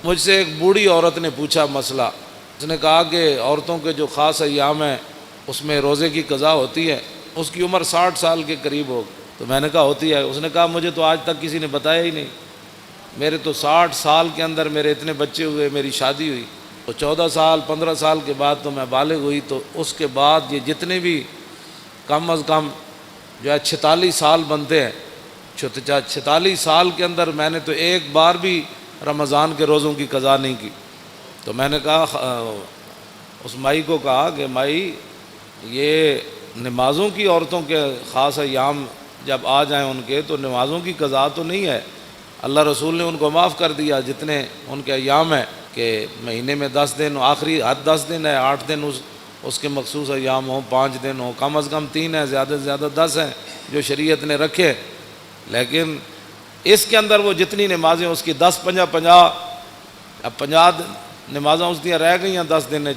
مجھ سے ایک بوڑھی عورت نے پوچھا مسئلہ، اس نے کہا کہ عورتوں کے جو خاص ایام ہیں اس میں روزے کی قضا ہوتی ہے، اس کی عمر 60 سال کے قریب ہو، تو میں نے کہا ہوتی ہے، اس نے کہا مجھے تو آج تک کسی نے بتایا ہی نہیں، میرے تو 60 سال کے اندر میرے اتنے بچے ہوئے، میری شادی ہوئی تو 14 سال 15 سال کے بعد تو میں بالغ ہوئی، تو اس کے بعد یہ جتنے بھی کم از کم جو ہے 46 سال بنتے ہیں، 46 سال کے اندر میں نے تو ایک بار بھی رمضان کے روزوں کی قضا نہیں کی۔ تو میں نے کہا اس مائی کو کہا کہ مائی یہ نمازوں کی عورتوں کے خاص ایام جب آ جائیں ان کے تو نمازوں کی قضا تو نہیں ہے، اللہ رسول نے ان کو معاف کر دیا جتنے ان کے ایام ہیں کہ مہینے میں 10 دن، آخری حد 10 دن ہے، 8 دن اس کے مخصوص ایام ہوں، 5 دن ہوں، کم از کم 3 ہیں، زیادہ سے زیادہ 10 ہیں جو شریعت نے رکھے، لیکن اس کے اندر وہ جتنی نمازیں اس کی 10 50 اب 50 نمازیں اس دیا رہ گئی ہیں 10 دن،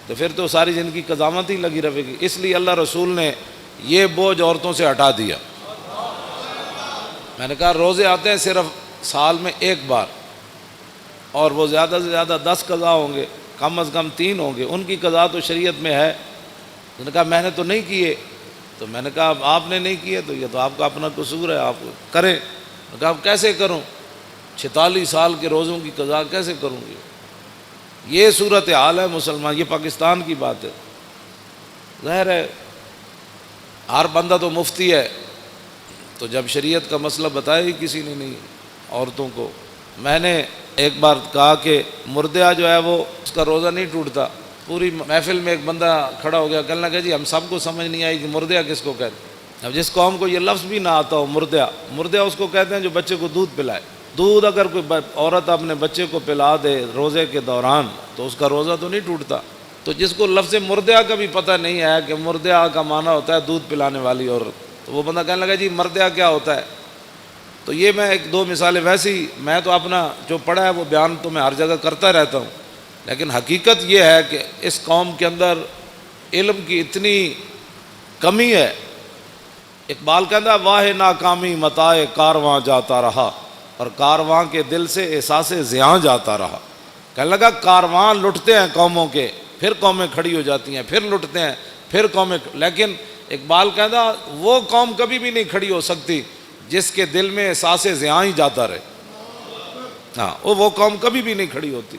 تو پھر تو ساری زندگی قضامت ہی لگی رہے گی، اس لیے اللہ رسول نے یہ بوجھ عورتوں سے ہٹا دیا۔ میں نے کہا روزے آتے ہیں صرف سال میں ایک بار، اور وہ زیادہ سے زیادہ 10 قضا ہوں گے، کم از کم 3 ہوں گے، ان کی قضا تو شریعت میں ہے۔ اس نے کہا میں نے تو نہیں کیے، تو میں نے کہا آپ نے نہیں کیے تو یہ تو آپ کا اپنا قصور ہے، آپ کریں۔ میں نے کہا کیسے کروں، 46 سال کے روزوں کی قضا کیسے کروں گی؟ یہ صورت حال ہے مسلمان، یہ پاکستان کی بات ہے۔ ظاہر ہے ہر بندہ تو مفتی ہے، تو جب شریعت کا مسئلہ بتایا ہی کسی نے نہیں عورتوں کو۔ میں نے ایک بار کہا کہ مردہ جو ہے وہ اس کا روزہ نہیں ٹوٹتا، پوری محفل میں ایک بندہ کھڑا ہو گیا، کہنے لگا جی ہم سب کو سمجھ نہیں آئی کہ مردہ کس کو کہتے ہیں۔ اب جس قوم کو یہ لفظ بھی نہ آتا ہو مردہ اس کو کہتے ہیں جو بچے کو دودھ پلائے۔ دودھ اگر کوئی عورت اپنے بچے کو پلا دے روزے کے دوران تو اس کا روزہ تو نہیں ٹوٹتا۔ تو جس کو لفظ مردہ کا بھی پتہ نہیں ہے کہ مردہ کا معنی ہوتا ہے دودھ پلانے والی عورت، تو وہ بندہ کہنے لگا جی مردہ کیا ہوتا ہے؟ تو یہ میں 1-2 مثالیں، ویسی میں تو اپنا جو پڑھا ہے وہ بیان تو میں ہر جگہ کرتا رہتا ہوں، لیکن حقیقت یہ ہے کہ اس قوم کے اندر علم کی اتنی کمی ہے۔ اقبال کہتا ہے واہ ناکامی متاع کارواں جاتا رہا، اور کارواں کے دل سے احساس زیاں جاتا رہا۔ کہنے لگا کارواں لٹتے ہیں قوموں کے، پھر قومیں کھڑی ہو جاتی ہیں، پھر لٹتے ہیں، پھر قومیں، لیکن اقبال کہتا وہ قوم کبھی بھی نہیں کھڑی ہو سکتی جس کے دل میں احساس زیاں ہی جاتا رہے۔ ہاں وہ قوم کبھی بھی نہیں کھڑی ہوتی۔